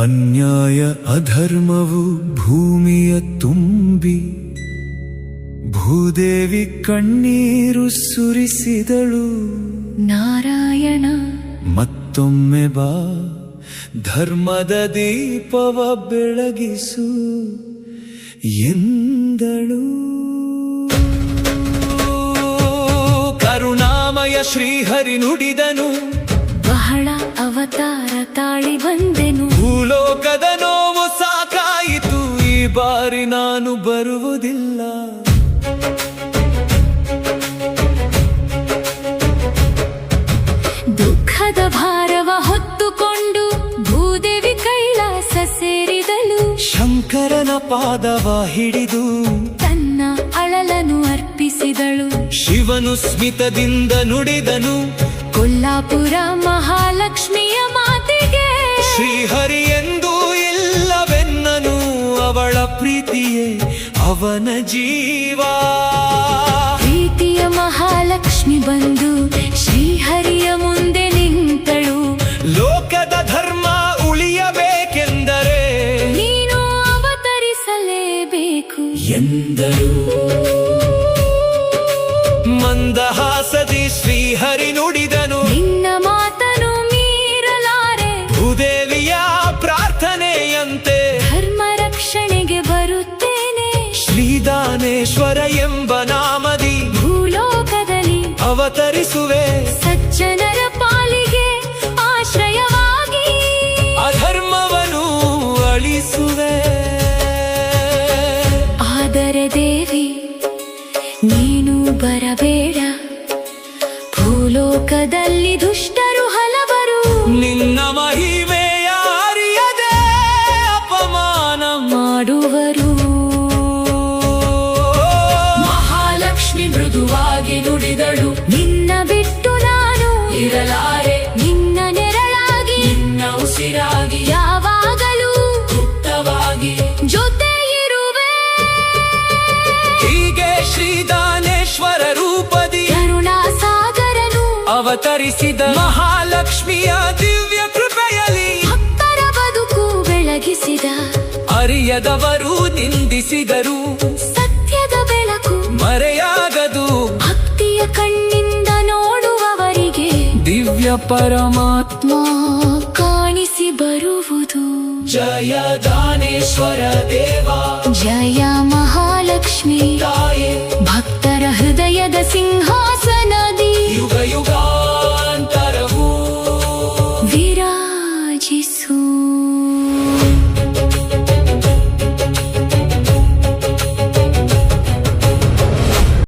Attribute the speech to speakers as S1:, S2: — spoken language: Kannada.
S1: ಅನ್ಯಾಯ ಅಧರ್ಮವು ಭೂಮಿಯ ತುಂಬಿ ಭೂದೇವಿ ಕಣ್ಣೀರು ಸುರಿಸಿದಳು.
S2: ನಾರಾಯಣ
S1: ಮತ್ತೊಮ್ಮೆ ಬಾ, ಧರ್ಮದ ದೀಪವ ಬೆಳಗಿಸು ಎಂದಳು. ಕರುಣಾಮಯ ಶ್ರೀಹರಿ ನುಡಿದನು,
S2: ಬಹಳ ಅವತಾರ ತಾಳಿ ಬಂದೆನು.
S1: ಭೂಲೋಕದ ನೋವು ಸಾಕಾಯಿತು, ಈ ಬಾರಿ ನಾನು ಬರುವುದಿಲ್ಲ.
S2: ದುಃಖದ ಭಾರವ ಹೊತ್ತುಕೊಂಡು ಭೂದೇವಿ ಕೈಲಾಸ ಸೇರಿದಳು.
S1: ಶಂಕರನ ಪಾದವ ಹಿಡಿದು
S2: ತನ್ನ ಅಳಲನ್ನು ಅರ್ಪಿಸಿದಳು.
S1: ಶಿವನು ಸ್ಮಿತದಿಂದ ನುಡಿದನು,
S2: ಕೊಲ್ಲಾಪುರ ಮಹಾಲಕ್ಷ್ಮಿಯ ಮಾತಿಗೆ
S1: ಶ್ರೀಹರಿ ಎಂದೂ ಇಲ್ಲವೆನ್ನನು, ಅವಳ ಪ್ರೀತಿಯೇ ಅವನ ಜೀವ.
S2: ಪ್ರೀತಿಯ ಮಹಾಲಕ್ಷ್ಮಿ ಬಂದು ಶ್ರೀಹರಿಯ ಮುಂದೆ ನಿಂತಳು.
S1: ಲೋಕದ ಧರ್ಮ ಉಳಿಯಬೇಕೆಂದರೆ
S2: ನೀನು ಅವತರಿಸಲೇಬೇಕು
S1: ಎಂದರು. ಮಂದಹಾಸದಿ ಶ್ರೀಹರಿ ನುಡಿದನು,
S2: ನಿನ್ನ ಮಾತನು ಮೀರಲಾರೆ.
S1: ಭೂದೇವಿಯ ಪ್ರಾರ್ಥನೆಯಂತೆ
S2: ಧರ್ಮ ರಕ್ಷಣೆಗೆ ಬರುತ್ತೇನೆ.
S1: ಶ್ರೀದಾನೇಶ್ವರ ಎಂಬ ನಾಮದಿ
S2: ಭೂಲೋಕದಲ್ಲಿ
S1: ಅವತರಿಸುವೆ.
S2: ಸಜ್ಜನರ ಪಾಲಿಗೆ ಆಶ್ರಯವಾಗಿ
S1: ಅಧರ್ಮವನ್ನು ಅಳಿಸುವೆ.
S2: ಆದರೆ ದೇವಿ ನೀನು ಬರಬೇಡ, ಭೂಲೋಕದಲ್ಲಿ ದುಷ್ಟರು ಹಲವರು
S1: ನಿನ್ನ ಮಹಿಮೆಯ ಅರಿಯದೆ ಅಪಮಾನ
S2: ಮಾಡುವರು.
S1: ಮಹಾಲಕ್ಷ್ಮಿ ಮೃದುವಾಗಿ ನುಡಿದಳು,
S2: ನಿನ್ನ ಬಿಟ್ಟು ನಾನು
S1: ಇರಲಾರೆ.
S2: ನಿನ್ನ ನೆರಳಾಗಿ
S1: ನಿನ್ನ ಉಸಿರಾಗಿ
S2: ಯಾವಾಗಲೂ
S1: ಗುಪ್ತವಾಗಿ
S2: ಜೊತೆ ಇರುವೆ.
S1: ಹೀಗೆ ಶ್ರೀದಾನೇಶ್ವರ ರೂಪದಿ
S2: ಕರುಣಾ ಸಾಗರನು
S1: ಅವತರಿಸಿದ ಮಹಾಲಕ್ಷ್ಮಿಯ ದಿವ್ಯ ಕೃಪೆಯಲ್ಲಿ
S2: ಭಕ್ತರ ಬದುಕು ಬೆಳಗಿಸಿದ.
S1: ಅರಿಯದವರು ನಿಂದಿಸಿದರು,
S2: ಸತ್ಯದ ಬೆಳಕು
S1: ಮರೆಯಾಗದು.
S2: ಭಕ್ತಿಯ ಕಣ್ಣಿಂದ ನೋಡುವವರಿಗೆ
S1: ದಿವ್ಯ ಪರಮಾತ್ಮ
S2: ಕಾಣಿಸಿ ಬರುವುದು.
S1: ಜಯ ದಾನೇಶ್ವರ ದೇವ,
S2: ಜಯ ಮಹಾಲಕ್ಷ್ಮಿ.